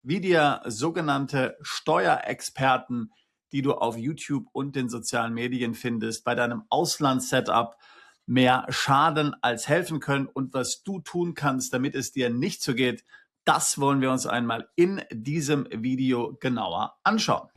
wie dir sogenannte Steuerexperten, die du auf YouTube und den sozialen Medien findest, bei deinem Auslandssetup mehr schaden als helfen können und was du tun kannst, damit es dir nicht so geht, das wollen wir uns einmal in diesem Video genauer anschauen.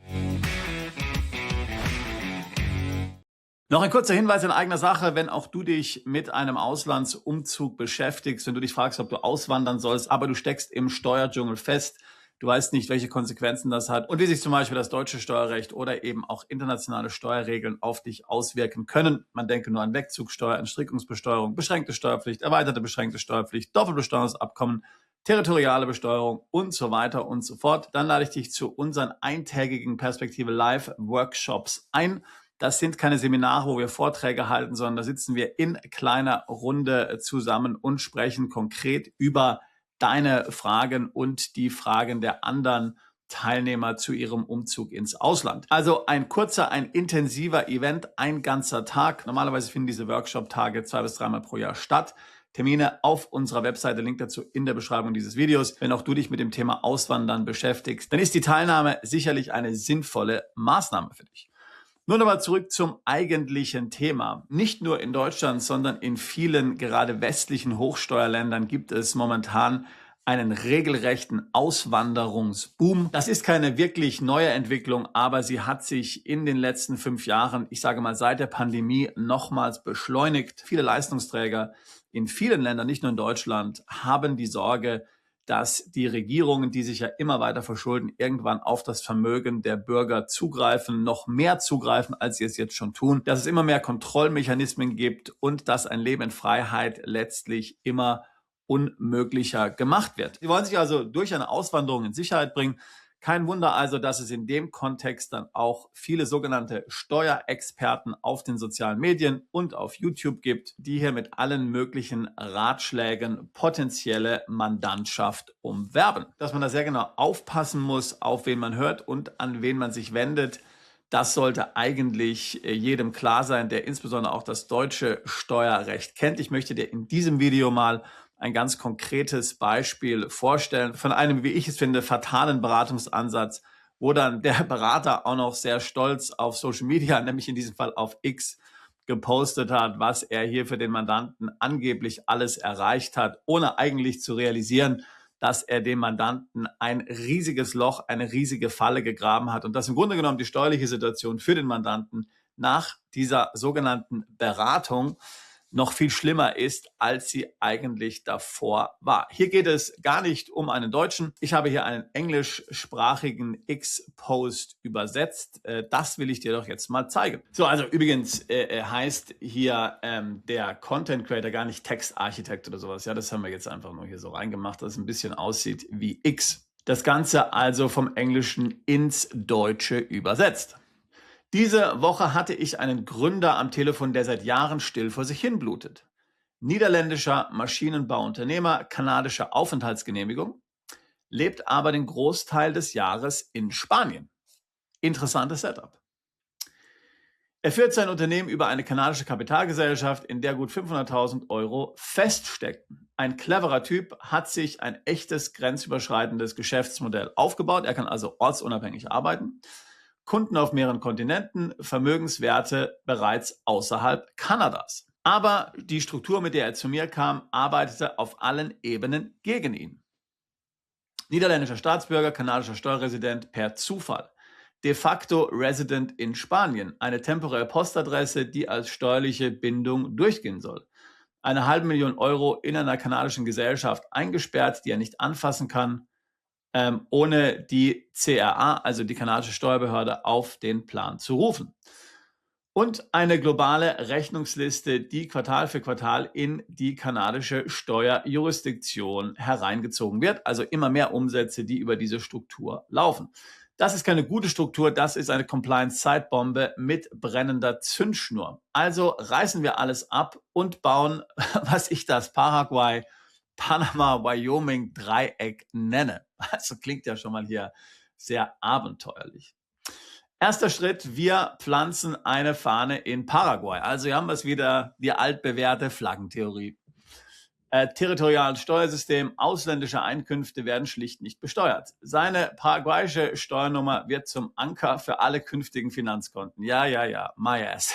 Noch ein kurzer Hinweis in eigener Sache, wenn auch du dich mit einem Auslandsumzug beschäftigst, wenn du dich fragst, ob du auswandern sollst, aber du steckst im Steuerdschungel fest, du weißt nicht, welche Konsequenzen das hat und wie sich zum Beispiel das deutsche Steuerrecht oder eben auch internationale Steuerregeln auf dich auswirken können. Man denke nur an Wegzugsteuer, Entstrickungsbesteuerung, beschränkte Steuerpflicht, erweiterte beschränkte Steuerpflicht, Doppelbesteuerungsabkommen, territoriale Besteuerung und so weiter und so fort. Dann lade ich dich zu unseren eintägigen Perspektive Live Workshops ein. Das sind keine Seminare, wo wir Vorträge halten, sondern da sitzen wir in kleiner Runde zusammen und sprechen konkret über deine Fragen und die Fragen der anderen Teilnehmer zu ihrem Umzug ins Ausland. Also ein kurzer, ein intensiver Event, ein ganzer Tag. Normalerweise finden diese Workshop-Tage 2 bis 3 Mal pro Jahr statt. Termine auf unserer Webseite, Link dazu in der Beschreibung dieses Videos. Wenn auch du dich mit dem Thema Auswandern beschäftigst, dann ist die Teilnahme sicherlich eine sinnvolle Maßnahme für dich. Nun aber zurück zum eigentlichen Thema. Nicht nur in Deutschland, sondern in vielen gerade westlichen Hochsteuerländern gibt es momentan einen regelrechten Auswanderungsboom. Das ist keine wirklich neue Entwicklung, aber sie hat sich in den letzten 5 Jahren, ich sage mal seit der Pandemie, nochmals beschleunigt. Viele Leistungsträger in vielen Ländern, nicht nur in Deutschland, haben die Sorge, dass die Regierungen, die sich ja immer weiter verschulden, irgendwann auf das Vermögen der Bürger zugreifen, noch mehr zugreifen, als sie es jetzt schon tun, dass es immer mehr Kontrollmechanismen gibt und dass ein Leben in Freiheit letztlich immer unmöglicher gemacht wird. Sie wollen sich also durch eine Auswanderung in Sicherheit bringen. Kein Wunder also, dass es in dem Kontext dann auch viele sogenannte Steuerexperten auf den sozialen Medien und auf YouTube gibt, die hier mit allen möglichen Ratschlägen potenzielle Mandantschaft umwerben. Dass man da sehr genau aufpassen muss, auf wen man hört und an wen man sich wendet, das sollte eigentlich jedem klar sein, der insbesondere auch das deutsche Steuerrecht kennt. Ich möchte dir in diesem Video mal ein ganz konkretes Beispiel vorstellen von einem, wie ich es finde, fatalen Beratungsansatz, wo dann der Berater auch noch sehr stolz auf Social Media, nämlich in diesem Fall auf X, gepostet hat, was er hier für den Mandanten angeblich alles erreicht hat, ohne eigentlich zu realisieren, dass er dem Mandanten ein riesiges Loch, eine riesige Falle gegraben hat und dass im Grunde genommen die steuerliche Situation für den Mandanten nach dieser sogenannten Beratung noch viel schlimmer ist, als sie eigentlich davor war. Hier geht es gar nicht um einen Deutschen. Ich habe hier einen englischsprachigen X-Post übersetzt. Das will ich dir doch jetzt mal zeigen. So, also übrigens heißt hier der Content Creator gar nicht Textarchitekt oder sowas. Ja, das haben wir jetzt einfach nur hier so reingemacht, dass es ein bisschen aussieht wie X. Das Ganze also vom Englischen ins Deutsche übersetzt. Diese Woche hatte ich einen Gründer am Telefon, der seit Jahren still vor sich hin blutet. Niederländischer Maschinenbauunternehmer, kanadische Aufenthaltsgenehmigung, lebt aber den Großteil des Jahres in Spanien. Interessantes Setup. Er führt sein Unternehmen über eine kanadische Kapitalgesellschaft, in der gut 500.000 Euro feststecken. Ein cleverer Typ hat sich ein echtes grenzüberschreitendes Geschäftsmodell aufgebaut. Er kann also ortsunabhängig arbeiten. Kunden auf mehreren Kontinenten, Vermögenswerte bereits außerhalb Kanadas. Aber die Struktur, mit der er zu mir kam, arbeitete auf allen Ebenen gegen ihn. Niederländischer Staatsbürger, kanadischer Steuerresident per Zufall. De facto Resident in Spanien, eine temporäre Postadresse, die als steuerliche Bindung durchgehen soll. 500.000 Euro in einer kanadischen Gesellschaft eingesperrt, die er nicht anfassen kann, ohne die CRA, also die kanadische Steuerbehörde, auf den Plan zu rufen. Und eine globale Rechnungsliste, die Quartal für Quartal in die kanadische Steuerjurisdiktion hereingezogen wird. Also immer mehr Umsätze, die über diese Struktur laufen. Das ist keine gute Struktur, das ist eine Compliance-Zeitbombe mit brennender Zündschnur. Also reißen wir alles ab und bauen, was ich das Paraguay Panama-Wyoming-Dreieck nenne. Also klingt ja schon mal hier sehr abenteuerlich. Erster Schritt, wir pflanzen eine Fahne in Paraguay. Also hier haben wir es wieder, die altbewährte Flaggentheorie. territoriales Steuersystem, ausländische Einkünfte werden schlicht nicht besteuert. Seine paraguayische Steuernummer wird zum Anker für alle künftigen Finanzkonten. Ja, my ass.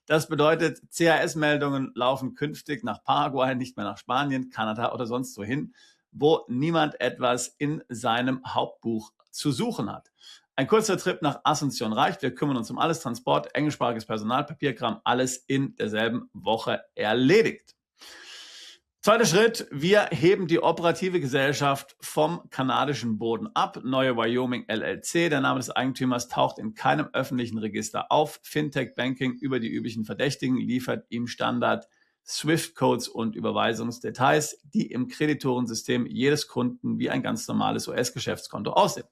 Das bedeutet, CAS-Meldungen laufen künftig nach Paraguay, nicht mehr nach Spanien, Kanada oder sonst wohin, wo niemand etwas in seinem Hauptbuch zu suchen hat. Ein kurzer Trip nach Asunción reicht. Wir kümmern uns um alles, Transport, englischsprachiges Personal, Papierkram, alles in derselben Woche erledigt. Zweiter Schritt, wir heben die operative Gesellschaft vom kanadischen Boden ab. Neue Wyoming LLC, der Name des Eigentümers taucht in keinem öffentlichen Register auf. Fintech Banking über die üblichen Verdächtigen liefert ihm Standard Swift-Codes und Überweisungsdetails, die im Kreditorensystem jedes Kunden wie ein ganz normales US-Geschäftskonto aussehen.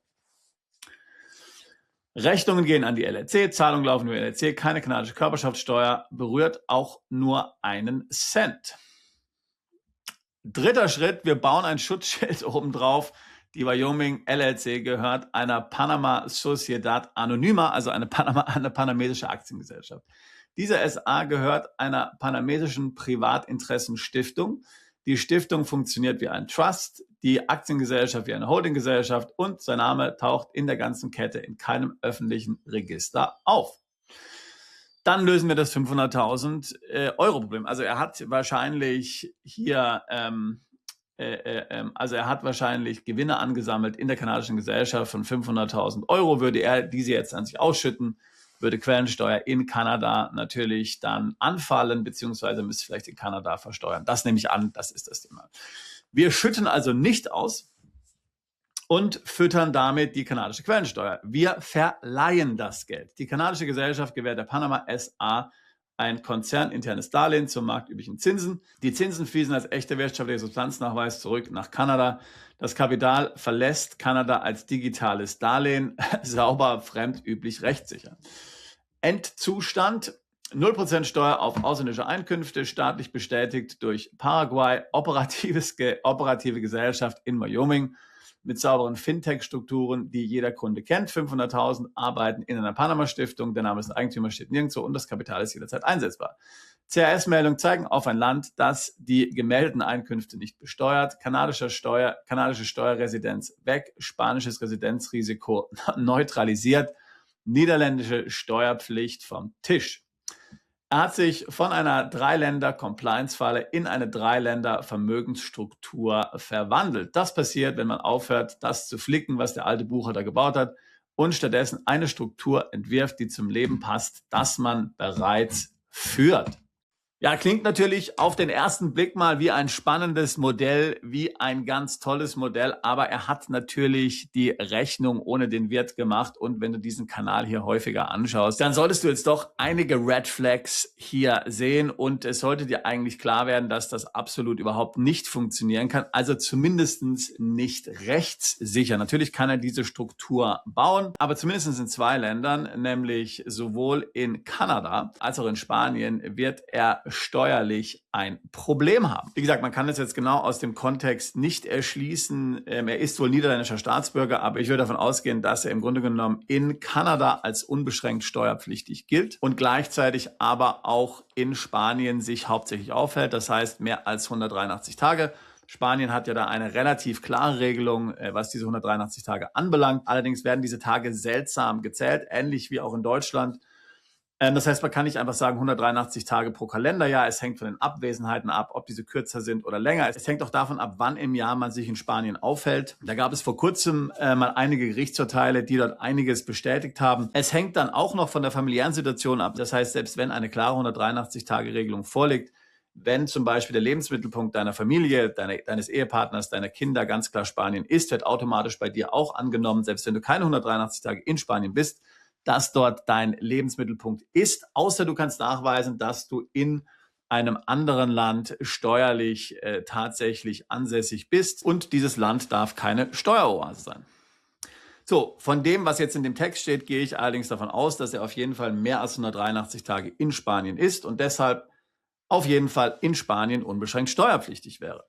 Rechnungen gehen an die LLC, Zahlungen laufen über LLC, keine kanadische Körperschaftssteuer, berührt auch nur einen Cent. Dritter Schritt, wir bauen ein Schutzschild obendrauf. Die Wyoming LLC gehört einer Panama Sociedad Anonyma, also eine panamesische Aktiengesellschaft. Diese SA gehört einer panamesischen Privatinteressenstiftung. Die Stiftung funktioniert wie ein Trust, die Aktiengesellschaft wie eine Holdinggesellschaft und sein Name taucht in der ganzen Kette in keinem öffentlichen Register auf. Dann lösen wir das 500.000 Euro Problem. Also er hat wahrscheinlich hier, er hat wahrscheinlich Gewinne angesammelt in der kanadischen Gesellschaft von 500.000 Euro. Würde er diese jetzt an sich ausschütten, würde Quellensteuer in Kanada natürlich dann anfallen, beziehungsweise müsste vielleicht in Kanada versteuern. Das nehme ich an, das ist das Thema. Wir schütten also nicht aus und füttern damit die kanadische Quellensteuer. Wir verleihen das Geld. Die kanadische Gesellschaft gewährt der Panama SA ein konzerninternes Darlehen zum marktüblichen Zinsen. Die Zinsen fließen als echter wirtschaftlicher Substanznachweis zurück nach Kanada. Das Kapital verlässt Kanada als digitales Darlehen, sauber, fremdüblich, rechtssicher. Endzustand: 0% Steuer auf ausländische Einkünfte, staatlich bestätigt durch Paraguay, operative Gesellschaft in Wyoming mit sauberen Fintech-Strukturen, die jeder Kunde kennt. 500.000 arbeiten in einer Panama-Stiftung, der Name des Eigentümers steht nirgendwo und das Kapital ist jederzeit einsetzbar. CAS-Meldungen zeigen auf ein Land, das die gemeldeten Einkünfte nicht besteuert. Kanadische Steuerresidenz weg, spanisches Residenzrisiko neutralisiert, niederländische Steuerpflicht vom Tisch. Er hat sich von einer Dreiländer-Compliance-Falle in eine Dreiländer-Vermögensstruktur verwandelt. Das passiert, wenn man aufhört, das zu flicken, was der alte Buchhalter gebaut hat und stattdessen eine Struktur entwirft, die zum Leben passt, das man bereits führt. Ja, klingt natürlich auf den ersten Blick mal wie ein spannendes Modell, wie ein ganz tolles Modell, aber er hat natürlich die Rechnung ohne den Wirt gemacht und wenn du diesen Kanal hier häufiger anschaust, dann solltest du jetzt doch einige Red Flags hier sehen und es sollte dir eigentlich klar werden, dass das absolut überhaupt nicht funktionieren kann, also zumindestens nicht rechtssicher. Natürlich kann er diese Struktur bauen, aber zumindest in 2 Ländern, nämlich sowohl in Kanada als auch in Spanien, wird er steuerlich ein Problem haben. Wie gesagt, man kann das jetzt genau aus dem Kontext nicht erschließen. Er ist wohl niederländischer Staatsbürger, aber ich würde davon ausgehen, dass er im Grunde genommen in Kanada als unbeschränkt steuerpflichtig gilt und gleichzeitig aber auch in Spanien sich hauptsächlich aufhält. Das heißt, mehr als 183 Tage. Spanien hat ja da eine relativ klare Regelung, was diese 183 Tage anbelangt. Allerdings werden diese Tage seltsam gezählt, ähnlich wie auch in Deutschland. Das heißt, man kann nicht einfach sagen 183 Tage pro Kalenderjahr. Es hängt von den Abwesenheiten ab, ob diese kürzer sind oder länger. Es hängt auch davon ab, wann im Jahr man sich in Spanien aufhält. Da gab es vor kurzem mal einige Gerichtsurteile, die dort einiges bestätigt haben. Es hängt dann auch noch von der familiären Situation ab. Das heißt, selbst wenn eine klare 183-Tage-Regelung vorliegt, wenn zum Beispiel der Lebensmittelpunkt deiner Familie, deines Ehepartners, deiner Kinder ganz klar Spanien ist, wird automatisch bei dir auch angenommen, selbst wenn du keine 183 Tage in Spanien bist, dass dort dein Lebensmittelpunkt ist, außer du kannst nachweisen, dass du in einem anderen Land steuerlich tatsächlich ansässig bist und dieses Land darf keine Steueroase sein. So, von dem, was jetzt in dem Text steht, gehe ich allerdings davon aus, dass er auf jeden Fall mehr als 183 Tage in Spanien ist und deshalb auf jeden Fall in Spanien unbeschränkt steuerpflichtig wäre.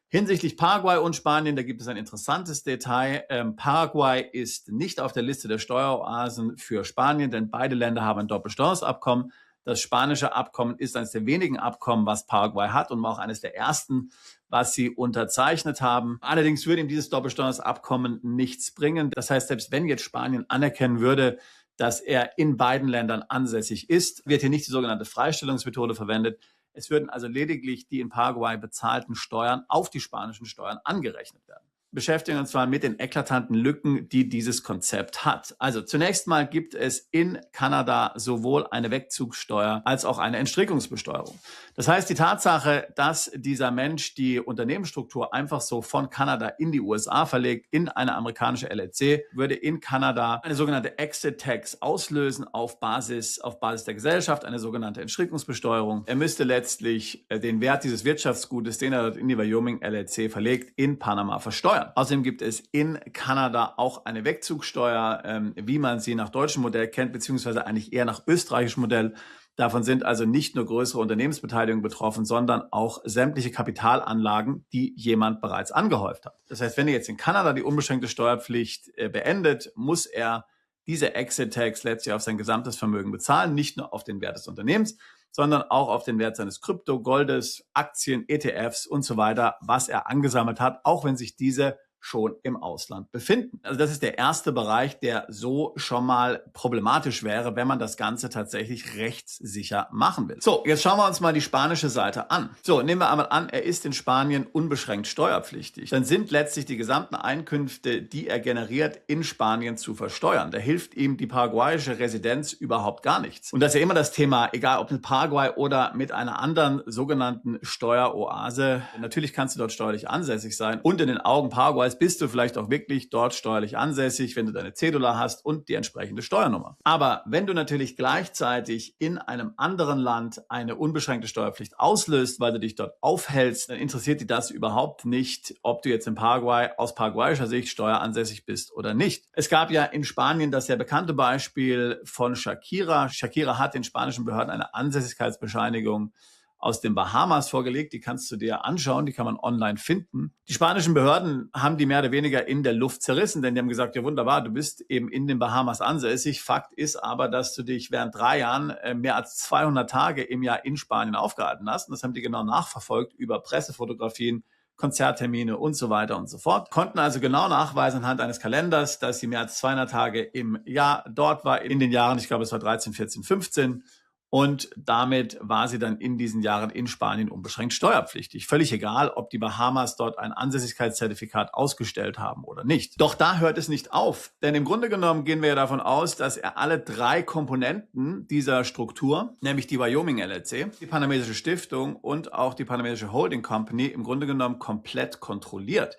Hinsichtlich Paraguay und Spanien, da gibt es ein interessantes Detail. Paraguay ist nicht auf der Liste der Steueroasen für Spanien, denn beide Länder haben ein Doppelsteuerabkommen. Das spanische Abkommen ist eines der wenigen Abkommen, was Paraguay hat und auch eines der ersten, was sie unterzeichnet haben. Allerdings würde ihm dieses Doppelsteuerabkommen nichts bringen. Das heißt, selbst wenn jetzt Spanien anerkennen würde, dass er in beiden Ländern ansässig ist, wird hier nicht die sogenannte Freistellungsmethode verwendet. Es würden also lediglich die in Paraguay bezahlten Steuern auf die spanischen Steuern angerechnet werden. Beschäftigen uns zwar mit den eklatanten Lücken, die dieses Konzept hat. Also zunächst mal gibt es in Kanada sowohl eine Wegzugssteuer als auch eine Entstrickungsbesteuerung. Das heißt, die Tatsache, dass dieser Mensch die Unternehmensstruktur einfach so von Kanada in die USA verlegt, in eine amerikanische LLC, würde in Kanada eine sogenannte Exit Tax auslösen auf Basis der Gesellschaft, eine sogenannte Entstrickungsbesteuerung. Er müsste letztlich den Wert dieses Wirtschaftsgutes, den er dort in die Wyoming LLC verlegt, in Panama versteuern. Außerdem gibt es in Kanada auch eine Wegzugsteuer, wie man sie nach deutschem Modell kennt, beziehungsweise eigentlich eher nach österreichischem Modell. Davon sind also nicht nur größere Unternehmensbeteiligungen betroffen, sondern auch sämtliche Kapitalanlagen, die jemand bereits angehäuft hat. Das heißt, wenn er jetzt in Kanada die unbeschränkte Steuerpflicht beendet, muss er diese Exit-Tax letztlich auf sein gesamtes Vermögen bezahlen, nicht nur auf den Wert des Unternehmens, sondern auch auf den Wert seines Krypto, Goldes, Aktien, ETFs und so weiter, was er angesammelt hat, auch wenn sich diese schon im Ausland befinden. Also das ist der erste Bereich, der so schon mal problematisch wäre, wenn man das Ganze tatsächlich rechtssicher machen will. So, jetzt schauen wir uns mal die spanische Seite an. So, nehmen wir einmal an, er ist in Spanien unbeschränkt steuerpflichtig. Dann sind letztlich die gesamten Einkünfte, die er generiert, in Spanien zu versteuern. Da hilft ihm die paraguayische Residenz überhaupt gar nichts. Und das ist ja immer das Thema, egal ob mit Paraguay oder mit einer anderen sogenannten Steueroase. Natürlich kannst du dort steuerlich ansässig sein und in den Augen Paraguays bist du vielleicht auch wirklich dort steuerlich ansässig, wenn du deine Cedula hast und die entsprechende Steuernummer. Aber wenn du natürlich gleichzeitig in einem anderen Land eine unbeschränkte Steuerpflicht auslöst, weil du dich dort aufhältst, dann interessiert dich das überhaupt nicht, ob du jetzt in Paraguay aus paraguayischer Sicht steueransässig bist oder nicht. Es gab ja in Spanien das sehr bekannte Beispiel von Shakira. Shakira hat den spanischen Behörden eine Ansässigkeitsbescheinigung aus den Bahamas vorgelegt. Die kannst du dir anschauen, die kann man online finden. Die spanischen Behörden haben die mehr oder weniger in der Luft zerrissen, denn die haben gesagt, ja wunderbar, du bist eben in den Bahamas ansässig. Fakt ist aber, dass du dich während 3 Jahren mehr als 200 Tage im Jahr in Spanien aufgehalten hast. Und das haben die genau nachverfolgt über Pressefotografien, Konzerttermine und so weiter und so fort. Konnten also genau nachweisen anhand eines Kalenders, dass sie mehr als 200 Tage im Jahr dort war, in den Jahren, ich glaube es war 13, 14, 15. Und damit war sie dann in diesen Jahren in Spanien unbeschränkt steuerpflichtig. Völlig egal, ob die Bahamas dort ein Ansässigkeitszertifikat ausgestellt haben oder nicht. Doch da hört es nicht auf. Denn im Grunde genommen gehen wir ja davon aus, dass er alle 3 Komponenten dieser Struktur, nämlich die Wyoming LLC, die Panamesische Stiftung und auch die Panamesische Holding Company, im Grunde genommen komplett kontrolliert.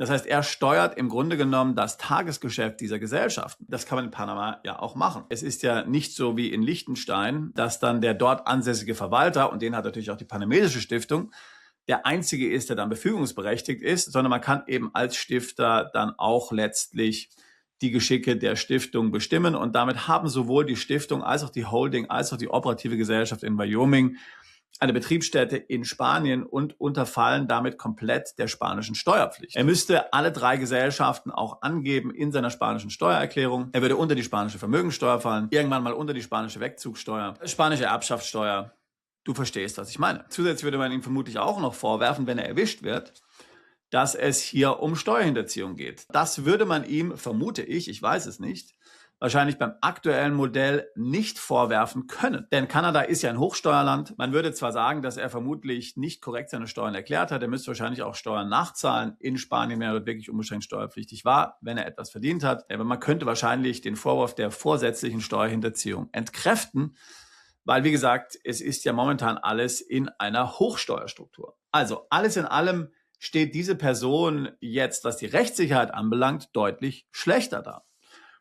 Das heißt, er steuert im Grunde genommen das Tagesgeschäft dieser Gesellschaften. Das kann man in Panama ja auch machen. Es ist ja nicht so wie in Liechtenstein, dass dann der dort ansässige Verwalter, und den hat natürlich auch die Panamesische Stiftung, der einzige ist, der dann befugungsberechtigt ist, sondern man kann eben als Stifter dann auch letztlich die Geschicke der Stiftung bestimmen. Und damit haben sowohl die Stiftung als auch die Holding als auch die operative Gesellschaft in Wyoming eine Betriebsstätte in Spanien und unterfallen damit komplett der spanischen Steuerpflicht. Er müsste alle 3 Gesellschaften auch angeben in seiner spanischen Steuererklärung. Er würde unter die spanische Vermögenssteuer fallen, irgendwann mal unter die spanische Wegzugsteuer, spanische Erbschaftssteuer. Du verstehst, was ich meine. Zusätzlich würde man ihm vermutlich auch noch vorwerfen, wenn er erwischt wird, dass es hier um Steuerhinterziehung geht. Das würde man ihm, vermute ich weiß es nicht, wahrscheinlich beim aktuellen Modell nicht vorwerfen können. Denn Kanada ist ja ein Hochsteuerland. Man würde zwar sagen, dass er vermutlich nicht korrekt seine Steuern erklärt hat. Er müsste wahrscheinlich auch Steuern nachzahlen in Spanien, wenn er dort wirklich unbeschränkt steuerpflichtig war, wenn er etwas verdient hat. Aber man könnte wahrscheinlich den Vorwurf der vorsätzlichen Steuerhinterziehung entkräften, weil, wie gesagt, es ist ja momentan alles in einer Hochsteuerstruktur. Also alles in allem steht diese Person jetzt, was die Rechtssicherheit anbelangt, deutlich schlechter da.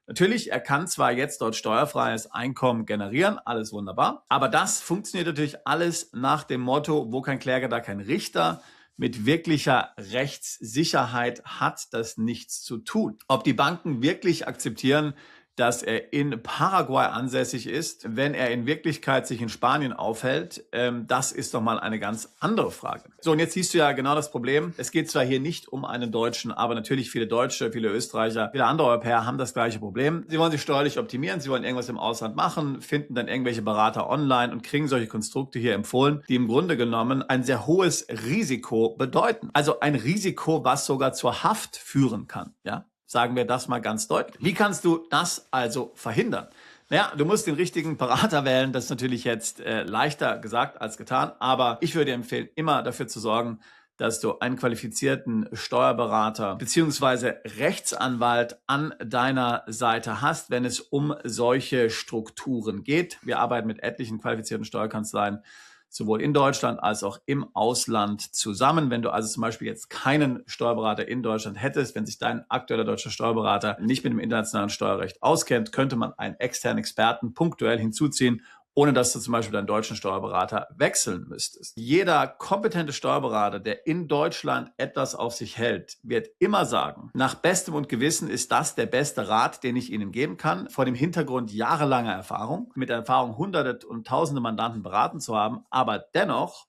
Natürlich, er kann zwar jetzt dort steuerfreies Einkommen generieren, alles wunderbar, aber das funktioniert natürlich alles nach dem Motto, wo kein Kläger, da kein Richter. Mit wirklicher Rechtssicherheit hat das nichts zu tun. Ob die Banken wirklich akzeptieren, dass er in Paraguay ansässig ist, wenn er in Wirklichkeit sich in Spanien aufhält, das ist doch mal eine ganz andere Frage. So, und jetzt siehst du ja genau das Problem. Es geht zwar hier nicht um einen Deutschen, aber natürlich viele Deutsche, viele Österreicher, viele andere Europäer haben das gleiche Problem. Sie wollen sich steuerlich optimieren, sie wollen irgendwas im Ausland machen, finden dann irgendwelche Berater online und kriegen solche Konstrukte hier empfohlen, die im Grunde genommen ein sehr hohes Risiko bedeuten. Also ein Risiko, was sogar zur Haft führen kann, ja? Sagen wir das mal ganz deutlich. Wie kannst du das also verhindern? Naja, du musst den richtigen Berater wählen. Das ist natürlich jetzt leichter gesagt als getan. Aber ich würde empfehlen, immer dafür zu sorgen, dass du einen qualifizierten Steuerberater bzw. Rechtsanwalt an deiner Seite hast, wenn es um solche Strukturen geht. Wir arbeiten mit etlichen qualifizierten Steuerkanzleien sowohl in Deutschland als auch im Ausland zusammen. Wenn du also zum Beispiel jetzt keinen Steuerberater in Deutschland hättest, wenn sich dein aktueller deutscher Steuerberater nicht mit dem internationalen Steuerrecht auskennt, könnte man einen externen Experten punktuell hinzuziehen, ohne dass du zum Beispiel deinen deutschen Steuerberater wechseln müsstest. Jeder kompetente Steuerberater, der in Deutschland etwas auf sich hält, wird immer sagen, nach bestem und Gewissen ist das der beste Rat, den ich Ihnen geben kann, vor dem Hintergrund jahrelanger Erfahrung, mit der Erfahrung hunderte und tausende Mandanten beraten zu haben, aber dennoch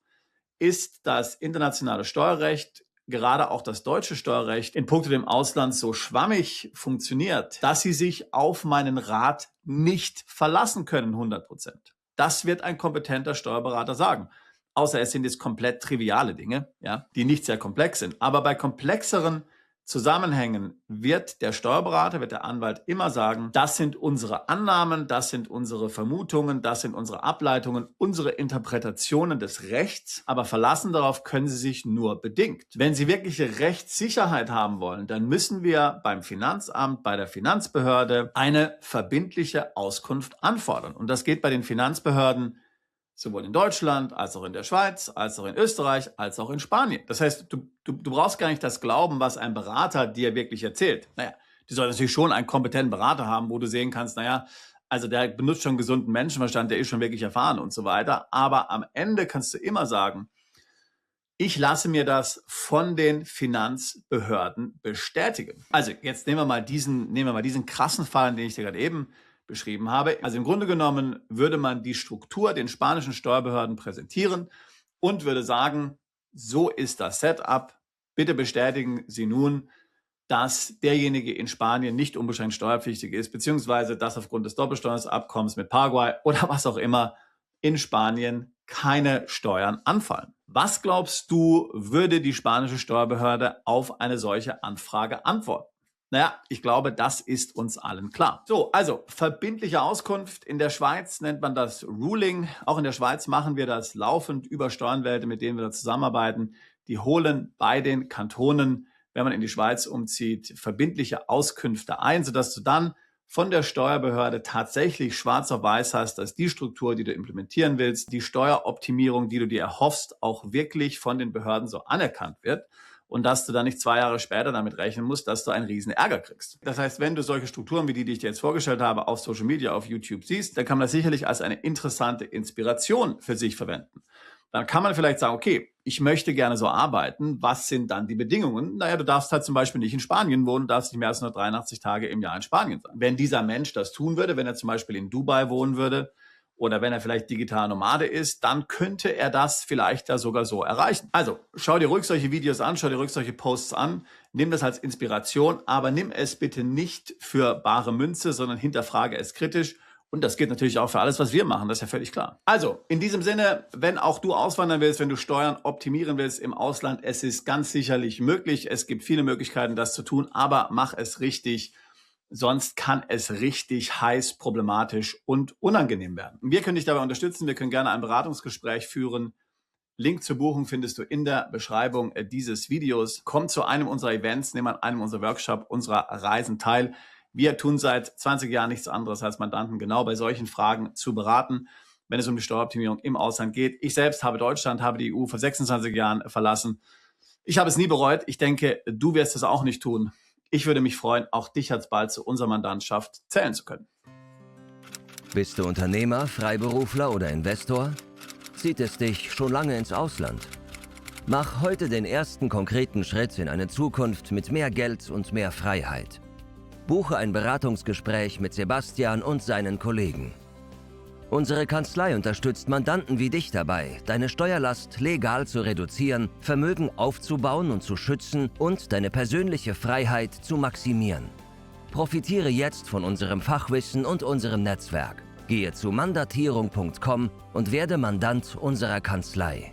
ist das internationale Steuerrecht, gerade auch das deutsche Steuerrecht, in puncto dem Ausland so schwammig funktioniert, dass Sie sich auf meinen Rat nicht verlassen können, 100%. Das wird ein kompetenter Steuerberater sagen. Außer es sind jetzt komplett triviale Dinge, ja, die nicht sehr komplex sind. Aber bei komplexeren Zusammenhängen wird der Steuerberater, wird der Anwalt immer sagen, das sind unsere Annahmen, das sind unsere Vermutungen, das sind unsere Ableitungen, unsere Interpretationen des Rechts, aber verlassen darauf können Sie sich nur bedingt. Wenn Sie wirkliche Rechtssicherheit haben wollen, dann müssen wir beim Finanzamt, bei der Finanzbehörde eine verbindliche Auskunft anfordern. Und das geht bei den Finanzbehörden sowohl in Deutschland, als auch in der Schweiz, als auch in Österreich, als auch in Spanien. Das heißt, du brauchst gar nicht das Glauben, was ein Berater dir wirklich erzählt. Naja, du sollst natürlich schon einen kompetenten Berater haben, wo du sehen kannst, naja, also der benutzt schon gesunden Menschenverstand, der ist schon wirklich erfahren und so weiter. Aber am Ende kannst du immer sagen, ich lasse mir das von den Finanzbehörden bestätigen. Also jetzt nehmen wir mal diesen krassen Fall, den ich dir gerade eben beschrieben habe. Also im Grunde genommen würde man die Struktur den spanischen Steuerbehörden präsentieren und würde sagen, so ist das Setup. Bitte bestätigen Sie nun, dass derjenige in Spanien nicht unbeschränkt steuerpflichtig ist, beziehungsweise dass aufgrund des Doppelsteuerabkommens mit Paraguay oder was auch immer in Spanien keine Steuern anfallen. Was glaubst du, würde die spanische Steuerbehörde auf eine solche Anfrage antworten? Naja, ich glaube, das ist uns allen klar. So, also verbindliche Auskunft. In der Schweiz nennt man das Ruling. Auch in der Schweiz machen wir das laufend über Steueranwälte, mit denen wir da zusammenarbeiten. Die holen bei den Kantonen, wenn man in die Schweiz umzieht, verbindliche Auskünfte ein, sodass du dann von der Steuerbehörde tatsächlich schwarz auf weiß hast, dass die Struktur, die du implementieren willst, die Steueroptimierung, die du dir erhoffst, auch wirklich von den Behörden so anerkannt wird. Und dass du dann nicht 2 Jahre später damit rechnen musst, dass du einen riesen Ärger kriegst. Das heißt, wenn du solche Strukturen wie die ich dir jetzt vorgestellt habe, auf Social Media, auf YouTube siehst, dann kann man das sicherlich als eine interessante Inspiration für sich verwenden. Dann kann man vielleicht sagen, okay, ich möchte gerne so arbeiten. Was sind dann die Bedingungen? Naja, du darfst halt zum Beispiel nicht in Spanien wohnen, du darfst nicht mehr als 183 Tage im Jahr in Spanien sein. Wenn dieser Mensch das tun würde, wenn er zum Beispiel in Dubai wohnen würde, oder wenn er vielleicht digitaler Nomade ist, dann könnte er das vielleicht da sogar so erreichen. Also schau dir ruhig solche Videos an, schau dir ruhig solche Posts an, nimm das als Inspiration, aber nimm es bitte nicht für bare Münze, sondern hinterfrage es kritisch. Und das gilt natürlich auch für alles, was wir machen, das ist ja völlig klar. Also, in diesem Sinne, wenn auch du auswandern willst, wenn du Steuern optimieren willst im Ausland, es ist ganz sicherlich möglich. Es gibt viele Möglichkeiten, das zu tun, aber mach es richtig. Sonst kann es richtig heiß, problematisch und unangenehm werden. Wir können dich dabei unterstützen. Wir können gerne ein Beratungsgespräch führen. Link zur Buchung findest du in der Beschreibung dieses Videos. Komm zu einem unserer Events, nimm an einem unserer Workshops, unserer Reisen teil. Wir tun seit 20 Jahren nichts anderes als Mandanten genau bei solchen Fragen zu beraten, wenn es um die Steueroptimierung im Ausland geht. Ich selbst habe Deutschland, habe die EU vor 26 Jahren verlassen. Ich habe es nie bereut. Ich denke, du wirst es auch nicht tun. Ich würde mich freuen, auch dich alsbald zu unserer Mandantschaft zählen zu können. Bist du Unternehmer, Freiberufler oder Investor? Zieht es dich schon lange ins Ausland? Mach heute den ersten konkreten Schritt in eine Zukunft mit mehr Geld und mehr Freiheit. Buche ein Beratungsgespräch mit Sebastian und seinen Kollegen. Unsere Kanzlei unterstützt Mandanten wie dich dabei, deine Steuerlast legal zu reduzieren, Vermögen aufzubauen und zu schützen und deine persönliche Freiheit zu maximieren. Profitiere jetzt von unserem Fachwissen und unserem Netzwerk. Gehe zu mandatierung.com und werde Mandant unserer Kanzlei.